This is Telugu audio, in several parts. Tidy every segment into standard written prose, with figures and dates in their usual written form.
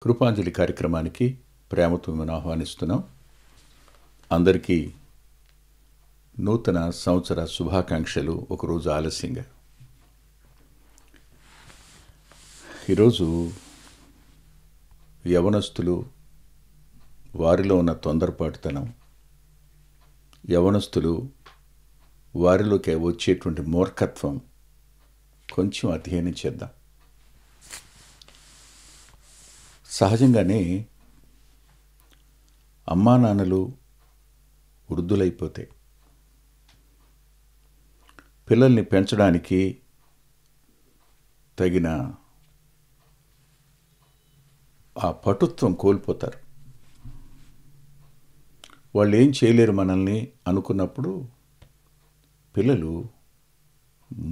కృపాంజలి కార్యక్రమానికి ప్రేమతో మనం ఆహ్వానిస్తున్నాం. అందరికీ నూతన సంవత్సర శుభాకాంక్షలు ఒకరోజు ఆలస్యంగా. ఈరోజు యవనస్తులు, వారిలో ఉన్న తొందరపాటుతనం, యవనస్తులు వారిలోకి వచ్చేటువంటి మూర్ఖత్వం కొంచెం అధ్యయనం చేద్దాం. సహజంగానే అమ్మా నాన్నలు వృద్ధులైపోతే పిల్లల్ని పెంచడానికి తగిన ఆ పటుత్వం కోల్పోతారు. వాళ్ళు ఏం చేయలేరు మనల్ని అనుకున్నప్పుడు పిల్లలు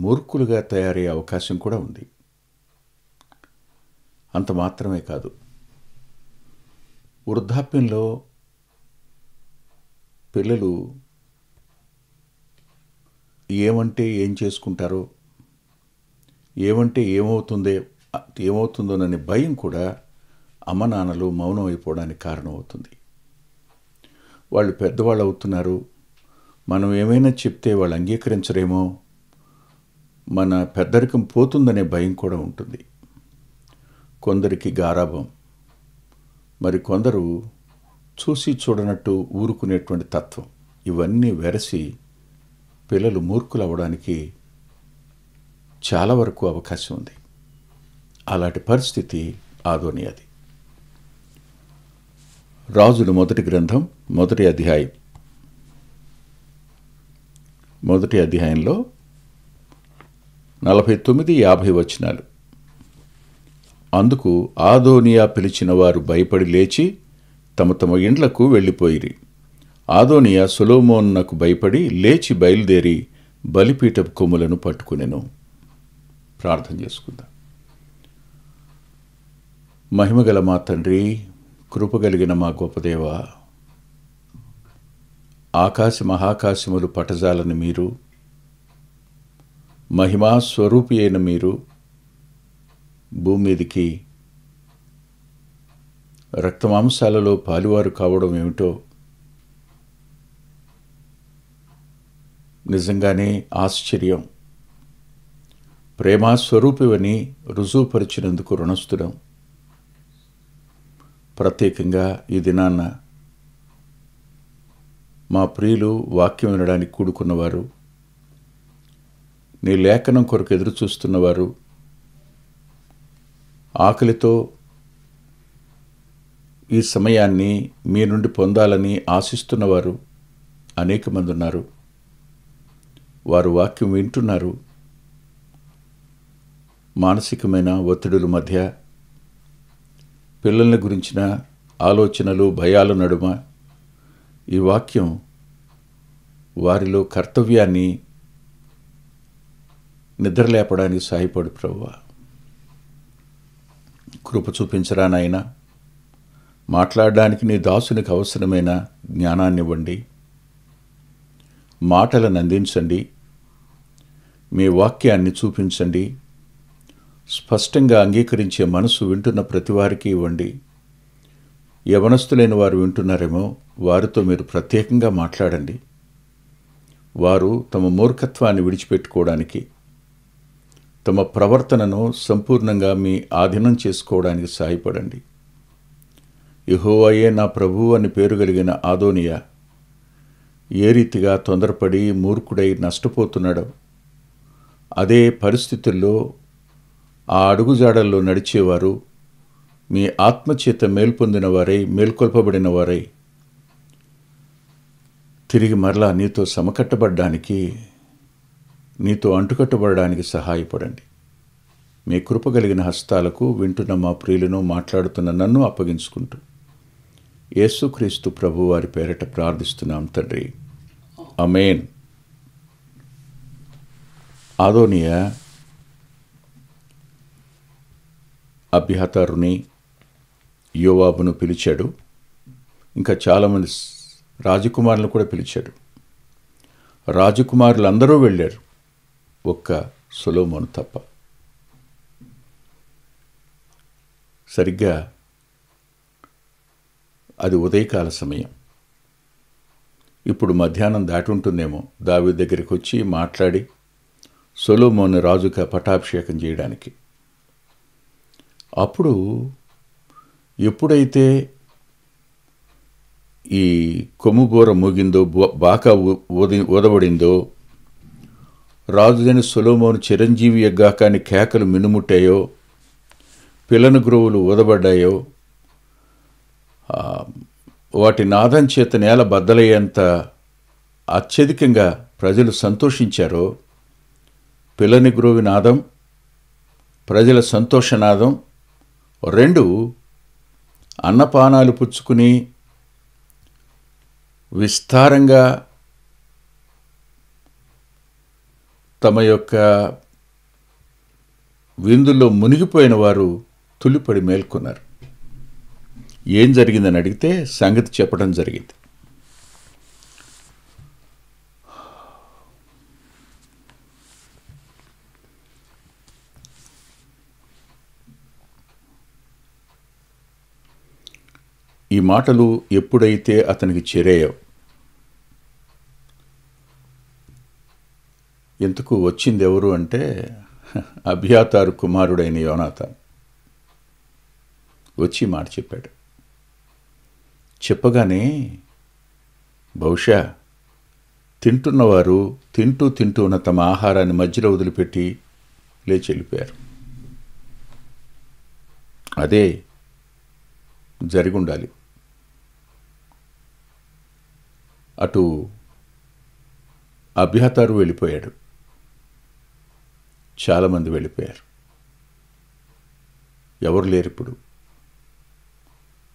మూర్ఖులుగా తయారయ్యే అవకాశం కూడా ఉంది. అంత మాత్రమే కాదు, వృద్ధాప్యంలో పిల్లలు ఏమంటే ఏం చేసుకుంటారో, ఏమంటే ఏమవుతుందోననే భయం కూడా అమ్మ నాన్నలు మౌనం అయిపోవడానికి కారణమవుతుంది. వాళ్ళు పెద్దవాళ్ళు అవుతున్నారు, మనం ఏమైనా చెప్తే వాళ్ళు అంగీకరించరేమో, మన పెద్దరికం పోతుందనే భయం కూడా ఉంటుంది. కొందరికి గారాబం, మరి కొందరు చూసి చూడనట్టు ఊరుకునేటువంటి తత్వం, ఇవన్నీ వెరసి పిల్లలు మూర్ఖులు అవ్వడానికి చాలా వరకు అవకాశం ఉంది. అలాంటి పరిస్థితి ఆదోనియాది. రాజుల మొదటి గ్రంథం మొదటి అధ్యాయంలో 49-50 వచనాలు. అందుకు ఆదోనియా పిలిచిన వారు భయపడి లేచి తమ తమ ఇండ్లకు వెళ్ళిపోయిరి. ఆదోనియా సొలొమోనునకు భయపడి లేచి బయలుదేరి బలిపీఠపు కొమ్ములను పట్టుకునెను. ప్రార్థన చేసుకుందాం. మహిమగల మా తండ్రి, కృపగలిగిన మా గొప్పదేవా, ఆకాశ మహాకాశములు పటజాలని మీరు, మహిమా స్వరూపి అయిన మీరు భూమి మీదికి రక్తమాంసాలలో పాలువారు కావడం ఏమిటో నిజంగానే ఆశ్చర్యం. ప్రేమాస్వరూపివని రుజువుపరిచినందుకు రుణస్థుడం. ప్రత్యేకంగా ఈ దినాన్న మా ప్రియులు వాక్యం వినడానికి కూడుకున్నవారు, నీ లేఖనం కొరకు ఎదురు చూస్తున్నవారు, ఆకలితో ఈ సమయాన్ని మీ నుండి పొందాలని ఆశిస్తున్నవారు అనేక మంది ఉన్నారు. వారు వాక్యం వింటున్నారు. మానసికమైన ఒత్తిడుల మధ్య, పిల్లల్ని గురించిన ఆలోచనలు, భయాల నడుమ ఈ వాక్యం వారిలో కర్తవ్యాన్ని నిద్రలేపడానికి సహాయపడు ప్రభువా. కృప చూపించరా నాయనా. మాట్లాడడానికి నీ దాసునికి అవసరమైన జ్ఞానాన్ని ఇవ్వండి. మాటలను అందించండి. మీ వాక్యాన్ని చూపించండి. స్పష్టంగా అంగీకరించే మనసు వింటున్న ప్రతి వారికి ఇవ్వండి. యవనస్తులైన వారు వింటున్నారేమో, వారితో మీరు ప్రత్యేకంగా మాట్లాడండి. వారు తమ మూర్ఖత్వాన్ని విడిచిపెట్టుకోవడానికి, తమ ప్రవర్తనను సంపూర్ణంగా మీ ఆధీనం చేసుకోవడానికి సహాయపడండి. యెహోవాయే నా ప్రభువు అని పేరు కలిగిన ఆదోనియా ఏ రీతిగా తొందరపడి మూర్ఖుడై నష్టపోతున్నాడో, అదే పరిస్థితుల్లో ఆ అడుగుజాడల్లో నడిచేవారు మీ ఆత్మచేత మేల్పొందిన వారై, మేల్కొల్పబడిన వారై తిరిగి మరలా నీతో సమకట్టబడ్డానికి, నీతో అంటుకట్టబడడానికి సహాయపడండి. మీ కృప కలిగిన హస్తాలకు వింటున్న మా ప్రియులను, మాట్లాడుతున్న నన్ను అప్పగించుకుంటూ యేసుక్రీస్తు ప్రభు వారి పేరట ప్రార్థిస్తున్నాం తండ్రి, ఆమేన్. ఆదోనియా అబ్యాతారుని, యోవాబును పిలిచాడు. ఇంకా చాలామంది రాజకుమారులను కూడా పిలిచాడు. రాజకుమారులందరూ వెళ్ళారు, ఒక్క సొలొమోను తప్ప. సరిగ్గా అది ఉదయకాల సమయం. ఇప్పుడు మధ్యాహ్నం దాటి ఉంటుందేమో దావీదు దగ్గరికి వచ్చి మాట్లాడి సొలొమోను రాజుగా పట్టాభిషేకం చేయడానికి. అప్పుడు ఎప్పుడైతే ఈ కొమ్ముబూర మోగిందో, బాకా ఊదబడిందో, రాజుదని సొలొమోను చిరంజీవి యగ్గాకాని కేకలు మినుముట్టాయో, పిల్లను గ్రోవులు ఊదబడ్డాయో, వాటి నాదం చేత నేల బద్దలయ్యేంత అత్యధికంగా ప్రజలు సంతోషించారో, పిల్లని గ్రోవి నాదం, ప్రజల సంతోషనాదం రెండు అన్నపానాలు పుచ్చుకుని విస్తారంగా తమ యొక్క విందుల్లో మునిగిపోయిన వారు తుల్లిపడి మేల్కొన్నారు. ఏం జరిగిందని అడిగితే సంగతి చెప్పడం జరిగింది. ఈ మాటలు ఎప్పుడైతే అతనికి చేరాయో, ఎందుకు వచ్చింది ఎవరు అంటే అబ్యాతారు కుమారుడైన యోనాతాన్ వచ్చి మాట చెప్పాడు. చెప్పగానే బహుశా తింటున్నవారు తింటూ ఉన్న తమ ఆహారాన్ని మధ్యలో వదిలిపెట్టి లేచి వెళ్ళిపోయారు. అదే జరిగుండాలి. అటు అబ్యాతారు వెళ్ళిపోయాడు, చాలామంది వెళ్ళిపోయారు. ఎవరు లేరు ఇప్పుడు.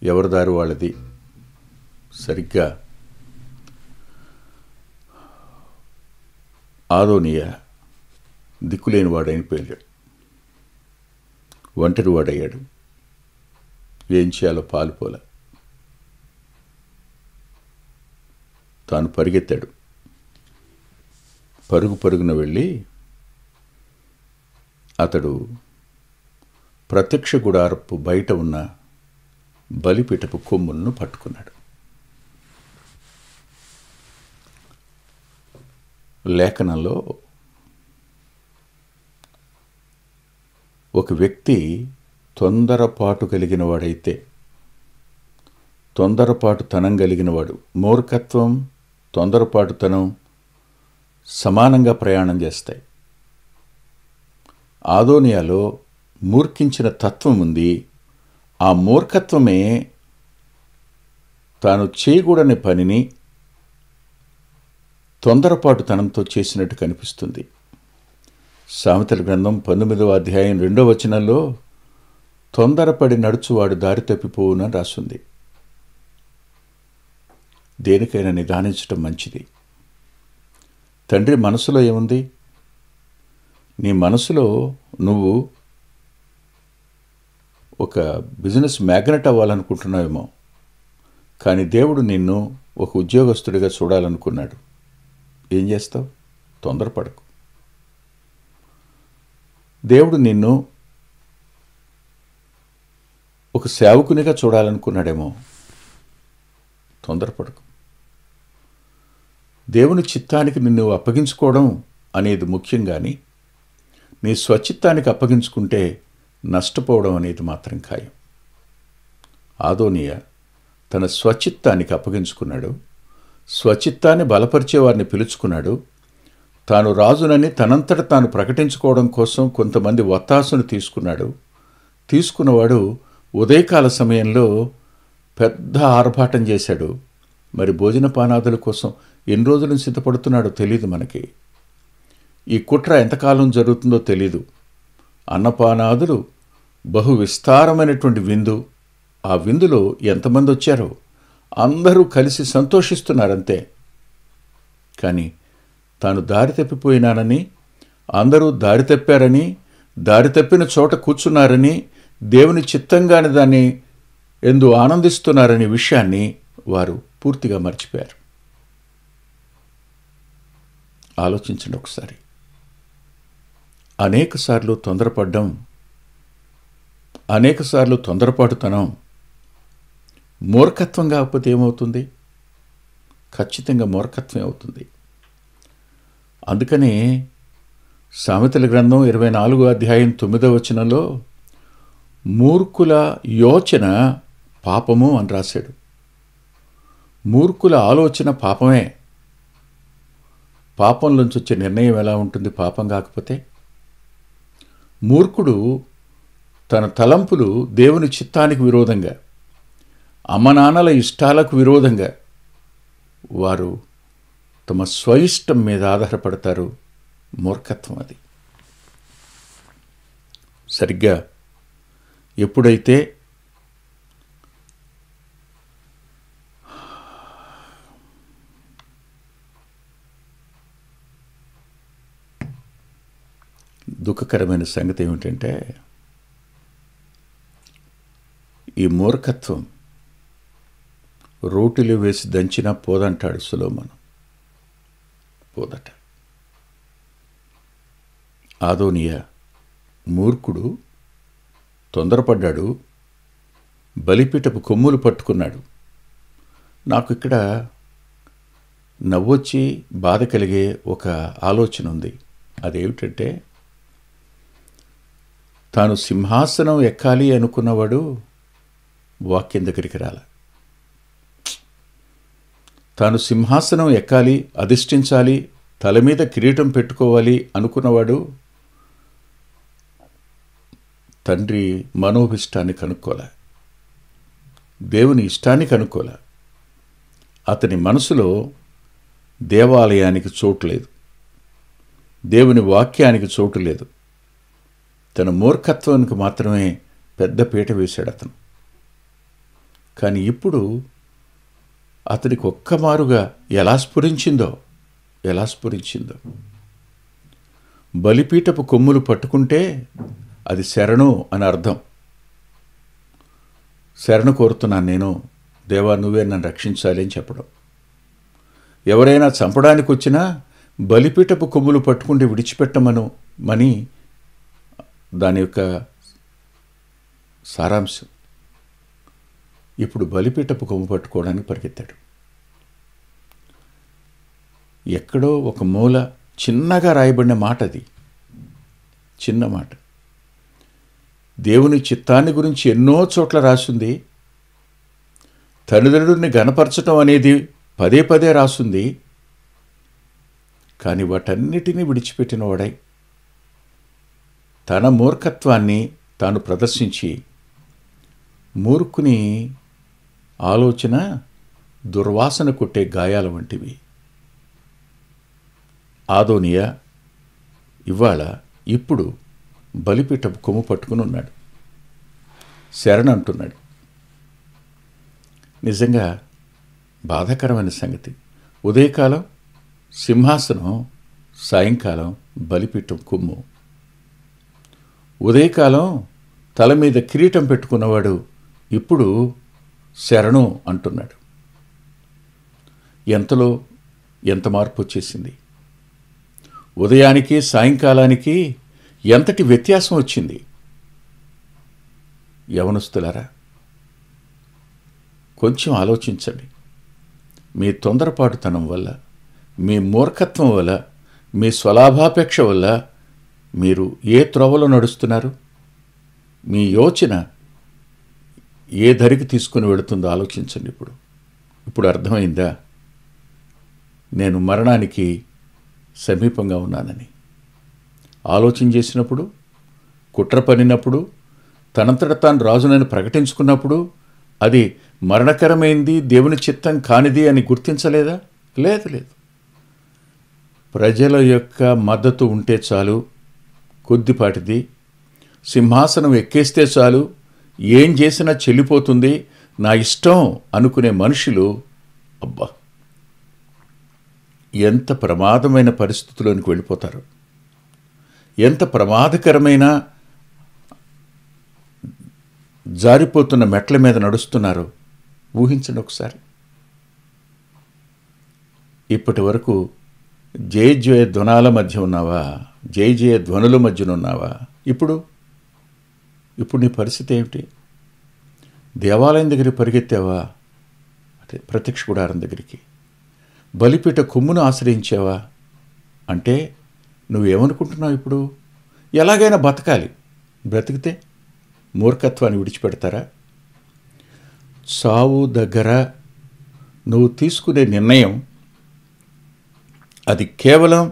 ఎవరి దారి వాళ్ళది. సరిగ్గా ఆదోనియా దిక్కులేని వాడైపోయాడు, ఒంటరి వాడయ్యాడు. ఏం చేయాలో పాలుపోల. తాను పరిగెత్తాడు. పరుగున వెళ్ళి అతడు ప్రత్యక్ష గుడారపు బయట ఉన్న బలిపీఠపు కొమ్ములను పట్టుకున్నాడు. లేఖనంలో ఒక వ్యక్తి తొందరపాటు కలిగిన వాడైతే, తొందరపాటుతనం కలిగినవాడు, మూర్ఖత్వం తొందరపాటుతనం సమానంగా ప్రయాణం చేస్తాయి. ఆదోనియాలో మూర్ఖించిన తత్వం ఉంది. ఆ మూర్ఖత్వమే తాను చేయకూడని పనిని తొందరపాటుతనంతో చేసినట్టు కనిపిస్తుంది. సామెతల గ్రంథం 19వ అధ్యాయం 2వ వచనంలో తొందరపడి నడుచువాడు దారి తప్పిపోవునని రాస్తుంది. దేనికైనా నిదానించటం మంచిది. తండ్రి మనసులో ఏముంది? నీ మనసులో నువ్వు ఒక బిజినెస్ మ్యాగ్నెట్ అవ్వాలనుకుంటున్నావేమో, కానీ దేవుడు నిన్ను ఒక ఉద్యోగస్తుడిగా చూడాలనుకున్నాడు. ఏం చేస్తావు? తొందరపడకు. దేవుడు నిన్ను ఒక సేవకునిగా చూడాలనుకున్నాడేమో, తొందరపడకు. దేవుని చిత్తానికి నిన్ను అప్పగించుకోవడం అనేది ముఖ్యం, కానీ నీ స్వచిత్తానికి అప్పగించుకుంటే నష్టపోవడం అనేది మాత్రం ఖాయం. ఆదోనియా తన స్వచిత్తానికి అప్పగించుకున్నాడు. స్వచిత్తాన్ని బలపరిచే వారిని పిలుచుకున్నాడు. తాను రాజునని తనంతట తాను ప్రకటించుకోవడం కోసం కొంతమంది వత్తాసును తీసుకున్నాడు. తీసుకున్నవాడు ఉదయకాల సమయంలో పెద్ద ఆర్భాటం చేశాడు. మరి భోజనపానాదుల కోసం ఎన్ని రోజులను సిద్ధపడుతున్నాడో తెలియదు మనకి. ఈ కుట్ర ఎంతకాలం జరుగుతుందో తెలీదు. అన్నపానాదులు బహు విస్తారమైనటువంటి విందు. ఆ విందులో ఎంతమంది వచ్చారో అందరూ కలిసి సంతోషిస్తున్నారంతే. కానీ తాను దారి తప్పిపోయినానని, అందరూ దారి తప్పారని, దారి తప్పిన చోట కూర్చున్నారని, దేవుని చిత్తంగాని దాన్ని ఎందు ఆనందిస్తున్నారనే విషయాన్ని వారు పూర్తిగా మర్చిపోయారు. ఆలోచించండి ఒకసారి. అనేకసార్లు తొందరపడ్డం, అనేకసార్లు తొందరపాటుతనం మూర్ఖత్వం కాకపోతే ఏమవుతుంది? ఖచ్చితంగా మూర్ఖత్వం అవుతుంది. అందుకని సామెతల గ్రంథం 24వ అధ్యాయం 9వ వచనంలో మూర్ఖుల యోచన పాపము అని రాశాడు. మూర్ఖుల ఆలోచన పాపమే. పాపంలోంచి వచ్చే నిర్ణయం ఎలా ఉంటుంది పాపం కాకపోతే? మూర్ఖుడు తన తలంపులు దేవుని చిత్తానికి విరోధంగా, అమ్మనాన్నల ఇష్టాలకు విరోధంగా వారు తమ స్వయిష్టం మీద ఆధారపడతారు. మూర్ఖత్వం అది. సరిగ్గా ఎప్పుడైతే దుఃఖకరమైన సంగతి ఏమిటంటే, ఈ మూర్ఖత్వం రోటిలో వేసి దంచినా పోదంటాడు సొలొమోను. పోదట. ఆదోనియా మూర్ఖుడు తొందరపడ్డాడు, బలిపీఠపు కొమ్ములు పట్టుకున్నాడు. నాకు ఇక్కడ నవ్వొచ్చి బాధ కలిగే ఒక ఆలోచన ఉంది. అదేమిటంటే, తాను సింహాసనం ఎక్కాలి అనుకున్నవాడు వాక్యం దగ్గరికి రాల. తాను సింహాసనం ఎక్కాలి, అధిష్ఠించాలి, తల మీద కిరీటం పెట్టుకోవాలి అనుకున్నవాడు తండ్రి మనోభిష్టాన్ని కనుక్కోలే, దేవుని ఇష్టాన్ని కనుక్కోలే. అతని మనసులో దేవాలయానికి చోటు లేదు, దేవుని వాక్యానికి చోటు లేదు. తన మూర్ఖత్వానికి మాత్రమే పెద్ద పీట వేశాడు అతను. కానీ ఇప్పుడు అతనికి ఒక్కమారుగా ఎలా స్ఫురించిందో బలిపీఠపు కొమ్ములు పట్టుకుంటే అది శరణు అని అర్థం. శరణు కోరుతున్నాను నేను, దేవా నువ్వే నన్ను రక్షించాలి అని చెప్పడం. ఎవరైనా చంపడానికి వచ్చినా బలిపీఠపు కొమ్ములు పట్టుకుంటే విడిచిపెట్టమను మని దాని యొక్క సారాంశం. ఇప్పుడు బలిపీఠపు కొమ్ము పట్టుకోవడానికి పరిగెత్తాడు. ఎక్కడో ఒక మూల చిన్నగా రాయబడిన మాట, అది చిన్న మాట. దేవుని చిత్తాన్ని గురించి ఎన్నో చోట్ల రాసింది. తల్లిదండ్రుల్ని గణపరచటం అనేది పదే పదే రాసింది. కానీ వాటన్నిటినీ విడిచిపెట్టిన వాడై తన మూర్ఖత్వాన్ని తాను ప్రదర్శించి, మూర్ఖుని ఆలోచన దుర్వాసన కొట్టే గాయాల వంటివి. ఆదోనియా ఇప్పుడు బలిపీఠపు కొమ్ము పట్టుకుని ఉన్నాడు, శరణంటున్నాడు. నిజంగా బాధాకరమైన సంగతి. ఉదయకాలం సింహాసనం, సాయంకాలం బలిపీఠం కొమ్ము. ఉదయకాలం తల మీద కిరీటం పెట్టుకున్నవాడు ఇప్పుడు శరణు అంటున్నాడు. ఎంతలో ఎంత మార్పు వచ్చేసింది! ఉదయానికి సాయంకాలానికి ఎంతటి వ్యత్యాసం వచ్చింది! యవనస్తులారా, కొంచెం ఆలోచించండి. మీ తొందరపాటుతనం వల్ల, మీ మూర్ఖత్వం వల్ల, మీ స్వలాభాపేక్ష వల్ల మీరు ఏ త్రోవలో నడుస్తున్నారు? మీ యోచన ఏ ధరికి తీసుకుని వెళుతుందో ఆలోచించండి. ఇప్పుడు అర్థమైందా నేను మరణానికి సమీపంగా ఉన్నానని? ఆలోచన చేసినప్పుడు, కుట్ర పన్నినప్పుడు, తనంతట తాను రాజునని ప్రకటించుకున్నప్పుడు అది మరణకరమైంది, దేవుని చిత్తం కానిది అని గుర్తించలేదా? లేదు. ప్రజల యొక్క మద్దతు ఉంటే చాలు, కొద్దిపాటిది. సింహాసనం ఎక్కేస్తే చాలు, ఏం చేసినా చెల్లిపోతుంది, నా ఇష్టం అనుకునే మనుషులు అబ్బా ఎంత ప్రమాదమైన పరిస్థితుల్లోనికి వెళ్ళిపోతారు, ఎంత ప్రమాదకరమైన జారిపోతున్న మెట్ల మీద నడుస్తున్నారో ఊహించండి ఒకసారి. ఇప్పటి వరకు జయ ధ్వనాల మధ్య ఉన్నావా? జయ ధ్వనుల మధ్యన ఉన్నావా? ఇప్పుడు నీ పరిస్థితి ఏమిటి? దేవాలయం దగ్గరికి పరిగెత్తావా? అంటే ప్రత్యక్ష గుడారం దగ్గరికి. బలిపీఠ కొమ్మును ఆశ్రయించావా? అంటే నువ్వేమనుకుంటున్నావు ఇప్పుడు? ఎలాగైనా బతకాలి. బ్రతికితే మూర్ఖత్వాన్ని విడిచిపెడతారా? చావు దగ్గర నువ్వు తీసుకునే నిర్ణయం అది కేవలం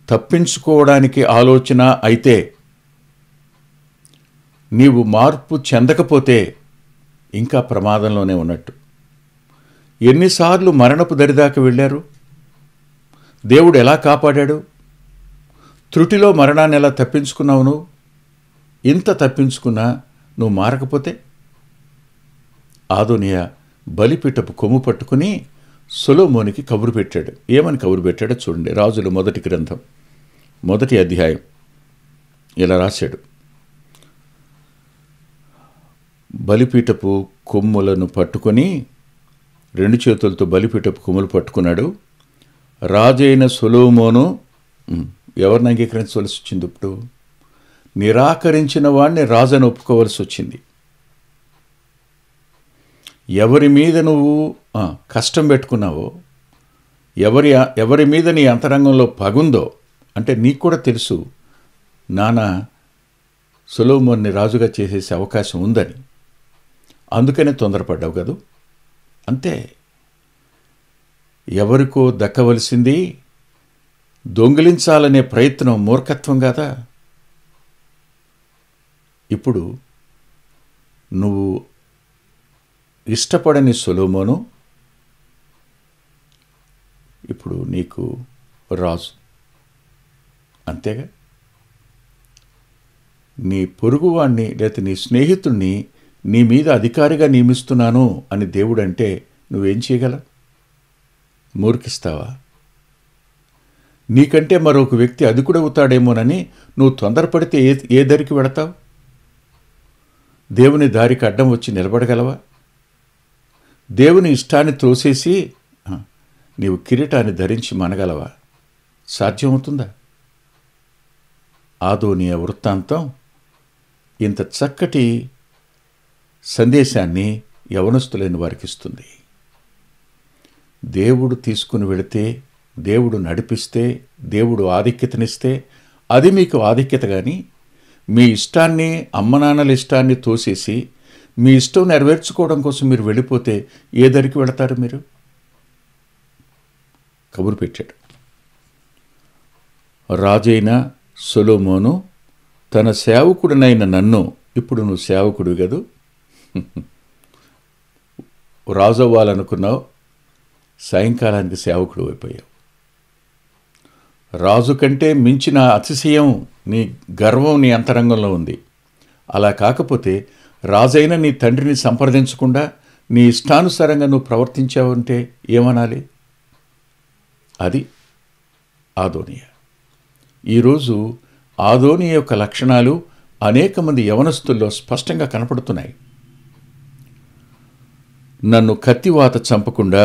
తప్పించుకోవడానికి ఆలోచన అయితే, నీవు మార్పు చెందకపోతే ఇంకా ప్రమాదంలోనే ఉన్నట్టు. ఎన్నిసార్లు మరణపు దరిదాకా వెళ్ళారు? దేవుడు ఎలా కాపాడాడు? త్రుటిలో మరణాన్ని ఎలా తప్పించుకున్నావు నువ్వు? ఇంత తప్పించుకున్నా నువ్వు మారకపోతే? ఆదోనియా బలిపీఠపు కొమ్ము పట్టుకుని సొలొమోనుకి కబురు పెట్టాడు. ఏమని కబురు పెట్టాడో చూడండి. రాజుల మొదటి గ్రంథం 1వ అధ్యాయం ఇలా రాశాడు. బలిపీఠపు కొమ్ములను పట్టుకొని, 2 చేతులతో బలిపీఠపు కొమ్ములు పట్టుకున్నాడు. రాజైన సొలొమోను ఎవరిని అంగీకరించవలసి వచ్చింది? ఇప్పుడు నిరాకరించిన వాడిని రాజుని ఒప్పుకోవలసి వచ్చింది. ఎవరి మీద నువ్వు కష్టం పెట్టుకున్నావో, ఎవరి మీద నీ అంతరంగంలో పగుందో, అంటే నీకు కూడా తెలుసు నాన్న సొలొమోన్ని రాజుగా చేసేసే అవకాశం ఉందని. అందుకనే తొందరపడ్డావు కదూ. అంతే. ఎవరికో దక్కవలసింది దొంగిలించాలనే ప్రయత్నం మూర్ఖత్వం కాదా? ఇప్పుడు నువ్వు ఇష్టపడని సొలొమోను ఇప్పుడు నీకు రాజు. అంతేగా? నీ పొరుగువాణ్ణి లేదా నీ స్నేహితుణ్ణి నీ మీద అధికారిగా నియమిస్తున్నాను అని దేవుడు అంటే నువ్వేం చేయగలవు? మూర్ఖిస్తావా? నీకంటే మరొక వ్యక్తి అధికుడవుతాడేమోనని నువ్వు తొందరపడితే ఏ దరికి వెళతావు? దేవుని దారికి అడ్డం వచ్చి నిలబడగలవా? దేవుని ఇష్టాన్ని త్రోసేసి నీవు కిరీటాన్ని ధరించి మనగలవా? సాధ్యమవుతుందా? ఆదోనియా వృత్తాంతం ఇంత చక్కటి సందేశాన్ని యవనస్తులైన వారికి ఇస్తుంది. దేవుడు తీసుకుని వెళితే, దేవుడు నడిపిస్తే, దేవుడు ఆధిక్యతనిస్తే అది మీకు ఆధిక్యత. కానీ మీ ఇష్టాన్ని, అమ్మనాన్నల ఇష్టాన్ని తోసేసి మీ ఇష్టం నెరవేర్చుకోవడం కోసం మీరు వెళ్ళిపోతే ఏ దరికి వెళతారు మీరు? కబురు పెట్టాడు. రాజైన సొలొమోను తన సేవకుడినైన నన్ను, ఇప్పుడు నువ్వు సేవకుడివి కదూ, రాజు అవ్వాలనుకున్నావు, సాయంకాలానికి సేవకుడు అయిపోయావు. రాజు కంటే మించిన అతిశయం, నీ గర్వం నీ అంతరంగంలో ఉంది. అలా కాకపోతే రాజైన నీ తండ్రిని సంప్రదించకుండా నీ ఇష్టానుసారంగా నువ్వు ప్రవర్తించావంటే ఏమనాలి? అది ఆదోనియా. ఈరోజు ఆదోనియా యొక్క లక్షణాలు అనేక మంది యవనస్తుల్లో స్పష్టంగా కనపడుతున్నాయి. నన్ను కత్తివాత చంపకుండా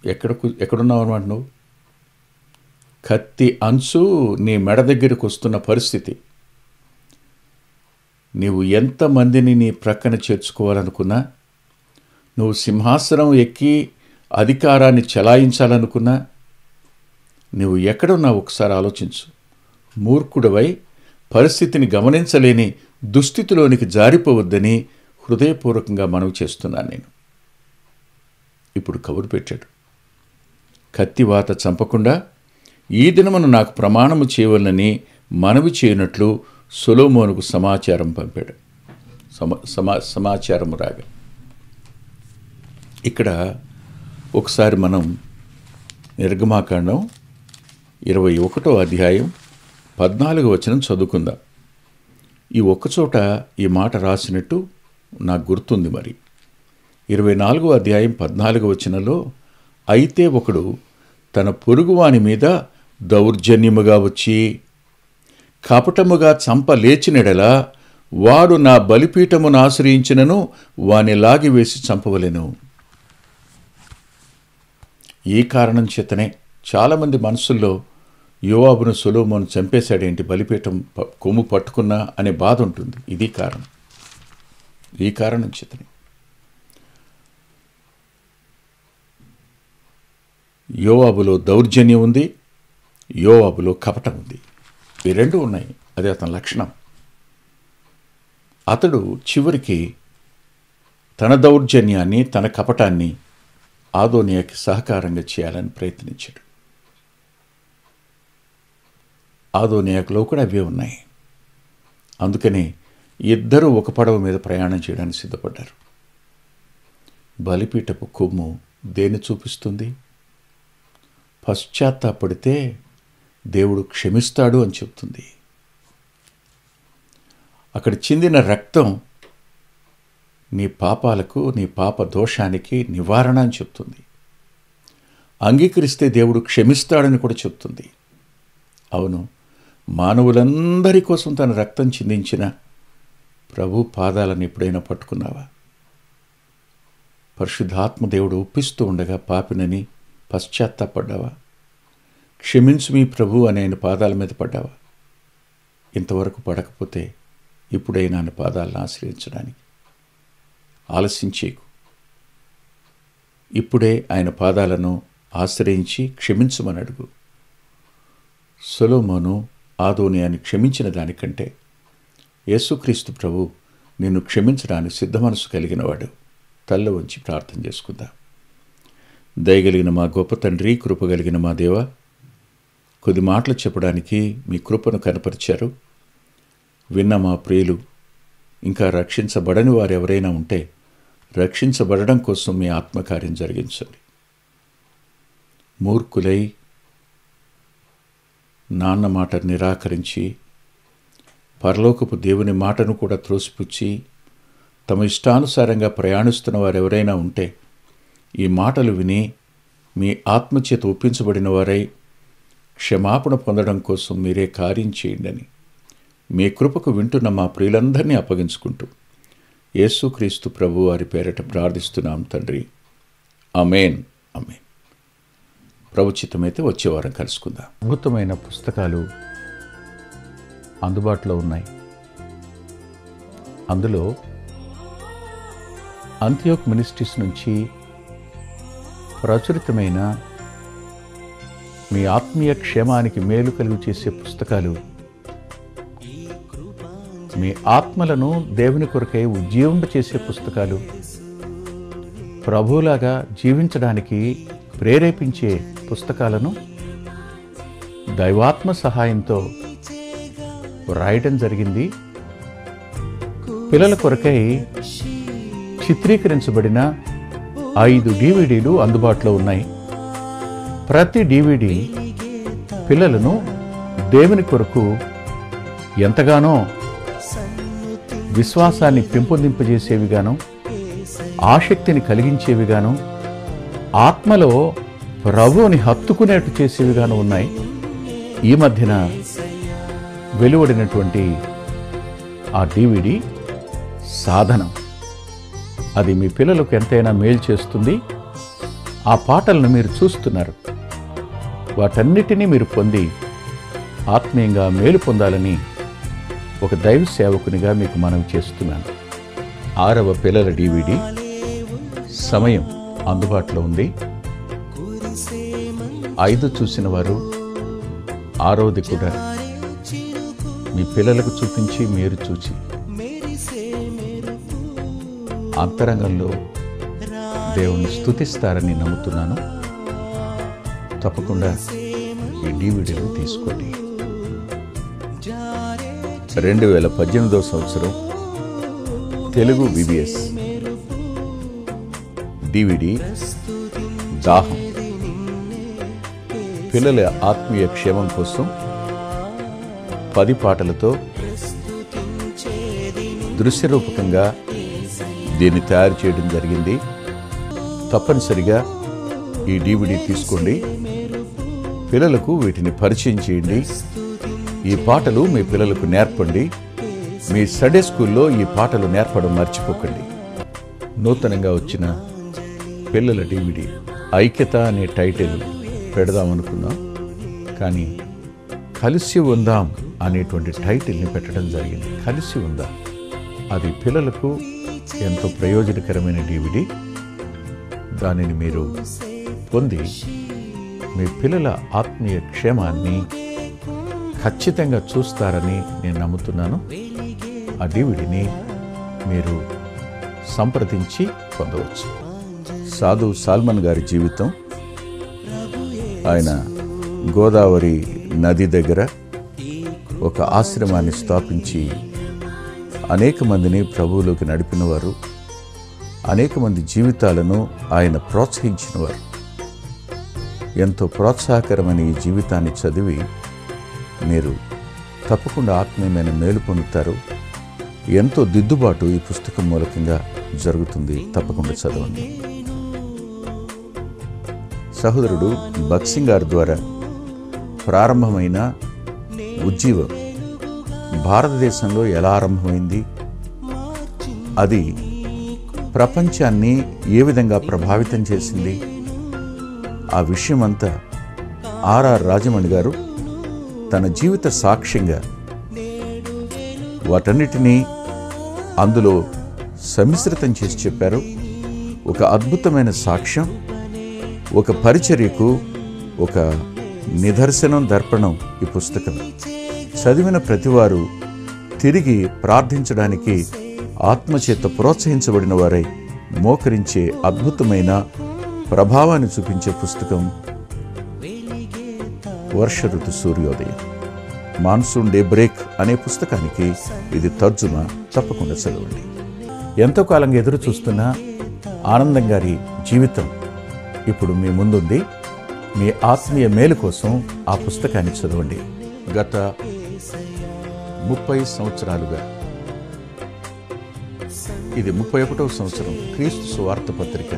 ఎక్కడున్నావు అన్నమాట నువ్వు? కత్తి అంచు నీ మెడ దగ్గరికి వస్తున్న పరిస్థితి. నీవు ఎంతమందిని నీ ప్రక్కన చేర్చుకోవాలనుకున్నా, నువ్వు సింహాసనం ఎక్కి అధికారాన్ని చెలాయించాలనుకున్నా, నువ్వు ఎక్కడున్నావు ఒకసారి ఆలోచించు. మూర్ఖుడవై పరిస్థితిని గమనించలేని దుస్థితిలోనికి జారిపోవద్దని హృదయపూర్వకంగా మనవి చేస్తున్నాను నేను. ఇప్పుడు కబురు పెట్టాడు. కత్తివాత చంపకుండా ఈ దినమును నాకు ప్రమాణము చేయవలనని మనవి చేయనట్లు సొలొమోనుకు సమాచారం పంపాడు. సమాచారము రాగా ఇక్కడ ఒకసారి మనం నిర్గమాకాండం 21వ అధ్యాయం 14వ వచనం చదువుకుందాం. ఈ ఒక్కచోట ఈ మాట రాసినట్టు నాకు గుర్తుంది. మరి 24వ అధ్యాయం 14వ వచనంలో, అయితే ఒకడు తన పొరుగువాని మీద దౌర్జన్యముగా వచ్చి కపటముగా చంప లేచినడలా వాడు నా బలిపీఠమును ఆశ్రయించినను వాని లాగివేసి చంపవలెను. ఈ కారణం చేతనే చాలామంది మనసుల్లో యోవాబును సొలొమోను చంపేశాడేంటి, బలిపీఠం కొమ్ము పట్టుకున్నా అనే బాధ ఉంటుంది. ఇది కారణం. ఈ కారణం చేతని యోవాబులో దౌర్జన్యం ఉంది, యోవాబులో కపటం ఉంది. ఈ రెండు ఉన్నాయి. అది అతని లక్షణం. అతడు చివరికి తన దౌర్జన్యాన్ని, తన కపటాన్ని ఆదోనియాకి సహకారంగా చేయాలని ప్రయత్నించాడు. ఆదోనియాకులో కూడా అవే ఉన్నాయి. అందుకని ఇద్దరూ ఒక పడవ మీద ప్రయాణం చేయడానికి సిద్ధపడ్డారు. బలిపీఠపు కొమ్ము దేన్ని చూపిస్తుంది? పశ్చాత్తాపడితే దేవుడు క్షమిస్తాడు అని చెప్తుంది. అక్కడ చిందిన రక్తం నీ పాపాలకు, నీ పాప దోషానికి నివారణ అని చెప్తుంది. అంగీకరిస్తే దేవుడు క్షమిస్తాడని కూడా చెప్తుంది. అవును, మానవులందరి కోసం తన రక్తం చిందించిన ప్రభు పాదాలను ఎప్పుడైనా పట్టుకున్నావా? పరిశుద్ధాత్మ దేవుడు ఒప్పిస్తూ ఉండగా పాపినని పశ్చాత్తాపడ్డావా? క్షమించు మీ ప్రభు అని ఆయన పాదాల మీద పడ్డావా? ఇంతవరకు పడకపోతే ఇప్పుడైనా ఆయన పాదాలను ఆశ్రయించడానికి ఆలస్యం చేయకు. ఇప్పుడే ఆయన పాదాలను ఆశ్రయించి క్షమించమని అడుగు. సొలొమోను ఆదోనియాని క్షమించిన దానికంటే యేసుక్రీస్తు ప్రభు నిన్ను క్షమించడానికి సిద్ధ మనసు కలిగినవాడు. తల్ల వంచి ప్రార్థన చేసుకుందాం. దయగలిగిన మా గొప్ప తండ్రి, కృపగలిగిన మా దేవ, కొద్ది మాటలు చెప్పడానికి మీ కృపను కనపరిచారు. విన్న మా ప్రియులు ఇంకా రక్షించబడని వారు ఎవరైనా ఉంటే రక్షించబడడం కోసం మీ ఆత్మకార్యం జరిగించండి. మూర్ఖులై నాన్న మాట నిరాకరించి పరలోకపు దేవుని మాటను కూడా త్రోసిపుచ్చి తమ ఇష్టానుసారంగా ప్రయాణిస్తున్న వారు ఎవరైనా ఉంటే ఈ మాటలు విని మీ ఆత్మచేత ఒప్పించబడిన వారై క్షమాపణ పొందడం కోసం మీరే కార్యం చేయండి అని మీ కృపకు వింటున్న మా ప్రియులందరినీ అప్పగించుకుంటూ యేసుక్రీస్తు ప్రభు వారి పేరట ప్రార్థిస్తున్నాం తండ్రి. ఆమేన్. ఆమేన్. ప్రభుచిత్తమైతే వచ్చే వారం కలుసుకుందాం. అద్భుతమైన పుస్తకాలు అందుబాటులో ఉన్నాయి. అందులో అంత్యోక్ మినిస్ట్రీస్ నుంచి ప్రచురితమైన మీ ఆత్మీయ క్షేమానికి మేలు కలుగు చేసే పుస్తకాలు, మీ ఆత్మలను దేవుని కొరకై ఉజ్జీవింపచేసే పుస్తకాలు, ప్రభువులాగా జీవించడానికి ప్రేరేపించే పుస్తకాలను దైవాత్మ సహాయంతో రాయటం జరిగింది. పిల్లల కొరకై చిత్రీకరించబడిన 5 DVDలు అందుబాటులో ఉన్నాయి. ప్రతి DVD పిల్లలను దేవుని కొరకు ఎంతగానో విశ్వాసాన్ని పెంపొందింపజేసేవిగాను, ఆసక్తిని కలిగించేవిగాను, ఆత్మలో ప్రభువుని హత్తుకునేట్టు చేసేవిగాను ఉన్నాయి. ఈ మధ్యన వెలువడినటువంటి ఆ DVD సాధనం, అది మీ పిల్లలకు ఎంతైనా మేలు చేస్తుంది. ఆ పాటలను మీరు చూస్తున్నారు. వాటన్నిటినీ మీరు పొంది ఆత్మీయంగా మేలు పొందాలని ఒక దైవ సేవకునిగా మీకు మనవి చేస్తున్నాను. 6వ పిల్లల DVD సమయం అందుబాటులో ఉంది. 5 చూసిన వారు 6వది కూడా మీ పిల్లలకు చూపించి మీరు చూచి అంతరంగంలో దేవుని స్తుతిస్తారని నమ్ముతున్నాను. తప్పకుండా ఈ DVDలు తీసుకోండి. 2018వ సంవత్సరం తెలుగు VBS DVD దాహం, పిల్లల ఆత్మీయ క్షేమం కోసం 10 పాటలతో దృశ్యరూపకంగా దీన్ని తయారు చేయడం జరిగింది. తప్పనిసరిగా ఈ DVD తీసుకోండి. పిల్లలకు వీటిని పరిచయం చేయండి. ఈ పాటలు మీ పిల్లలకు నేర్పండి. మీ సండే స్కూల్లో ఈ పాటలు నేర్పడం మర్చిపోకండి. నూతనంగా వచ్చిన పిల్లల DVD ఐక్యత అనే టైటిల్ పెడదామనుకున్నాం, కానీ కలిసి ఉందాం అనేటువంటి టైటిల్ని పెట్టడం జరిగింది. కలిసి ఉందాం, అది పిల్లలకు ఎంతో ప్రయోజనకరమైన DVD. దానిని మీరు పొంది మీ పిల్లల ఆత్మీయ క్షేమాన్ని ఖచ్చితంగా చూస్తారని నేను నమ్ముతున్నాను. ఆ DVDని మీరు సంప్రదించి పొందవచ్చు. సాధు సాల్మన్ గారి జీవితం. ఆయన గోదావరి నది దగ్గర ఒక ఆశ్రమాన్ని స్థాపించి అనేక మందిని ప్రభువులోకి నడిపినవారు, అనేక మంది జీవితాలను ఆయన ప్రోత్సహించినవారు. ఎంతో ప్రోత్సాహకరమైన ఈ జీవితాన్ని చదివి మీరు తప్పకుండా ఆత్మీయమైన మేలు పొందుతారు. ఎంతో దిద్దుబాటు ఈ పుస్తకం మూలకంగా జరుగుతుంది. తప్పకుండా చదవండి. సహోదరుడు బక్సింగ్ గారి ద్వారా ప్రారంభమైన ఉజ్జీవం భారతదేశంలో ఎలా ఆరంభమైంది, అది ప్రపంచాన్ని ఏ విధంగా ప్రభావితం చేసింది, ఆ విషయమంతా ఆర్ఆర్ రాజమణి గారు తన జీవిత సాక్ష్యంగా వాటన్నిటినీ అందులో సమిశ్రితం చేసి చెప్పారు. ఒక అద్భుతమైన సాక్ష్యం, ఒక పరిచర్యకు ఒక నిదర్శనం, దర్పణం ఈ పుస్తకం. చదివిన ప్రతివారు తిరిగి ప్రార్థించడానికి ఆత్మచేత ప్రోత్సహించబడిన వారై మోకరించే అద్భుతమైన ప్రభావాన్ని చూపించే పుస్తకం వర్ష ఋతు సూర్యోదయం. మాన్సూన్ డే బ్రేక్ అనే పుస్తకానికి ఇది తర్జుమా. తప్పకుండా చదవండి. ఎంతో కాలంగా ఎదురు చూస్తున్న ఆనందం గారి జీవితం ఇప్పుడు మీ ముందుంది. మీ ఆత్మీయ మేలు కోసం ఆ పుస్తకాన్ని చదవండి. గత 30 సంవత్సరాలుగా, ఇది 31వ సంవత్సరం, క్రీస్తు సువార్త పత్రిక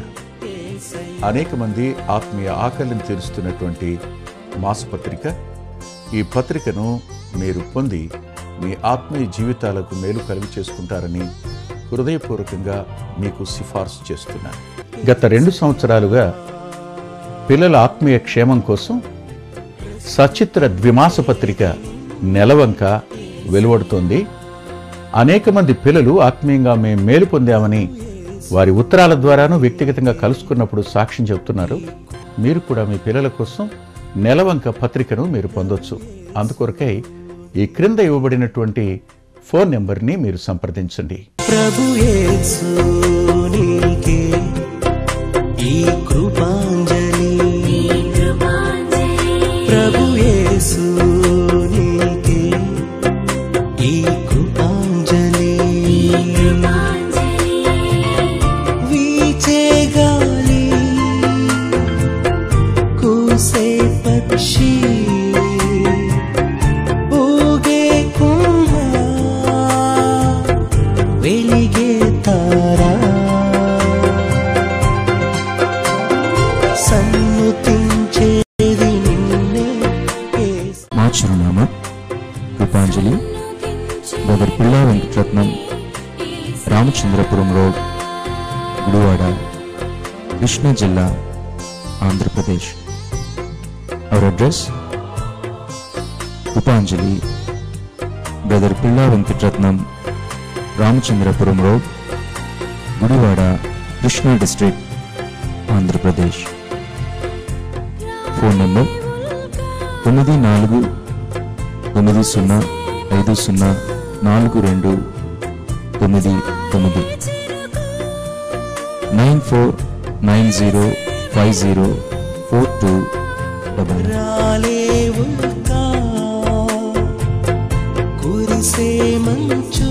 అనేక మంది ఆత్మీయ ఆకలిని తీరుస్తున్నటువంటి మాసపత్రిక. ఈ పత్రికను మీరు పొంది మీ ఆత్మీయ జీవితాలకు మేలు కలుగు చేసుకుంటారని హృదయపూర్వకంగా మీకు సిఫార్సు చేస్తున్నాను. గత 2 సంవత్సరాలుగా పిల్లల ఆత్మీయ క్షేమం కోసం సచిత్ర ద్విమాస పత్రిక నెలవంక వెలువడుతోంది. అనేక మంది పిల్లలు ఆత్మీయంగా మేము మేలు పొందామని వారి ఉత్తరాల ద్వారాను వ్యక్తిగతంగా కలుసుకున్నప్పుడు సాక్ష్యం చెబుతున్నారు. మీరు కూడా మీ పిల్లల కోసం నెలవంక పత్రికను మీరు పొందొచ్చు. అందుకొరకై ఈ క్రింద ఇవ్వబడినటువంటి ఫోన్ నెంబర్ని మీరు సంప్రదించండి. ప్రభు యేసు నీకే ఈ కృపాంజలి, ప్రభు యేసు నీకే ఈ కృపాంజలి. వీచే గాలి, కూసే పక్షి, ఊగే కుంభ, వెలిగే తారా, సన్నుతించేది నిన్నే. మా చిరునామా కృపాంజలి, బ్రదర్ పిల్లా వెంకటరత్నం, రామచంద్రపురం రోడ్, గుడివాడ, కృష్ణా జిల్లా, Andhra Pradesh. Our address Kripanjali, brother Pilla Venkataratnam, Ramachandrapuram road, Gudivada, Krishna district, Andhra Pradesh. Phone number 9490504299 9490504299. రాలేవుగా కురిసే మంచు,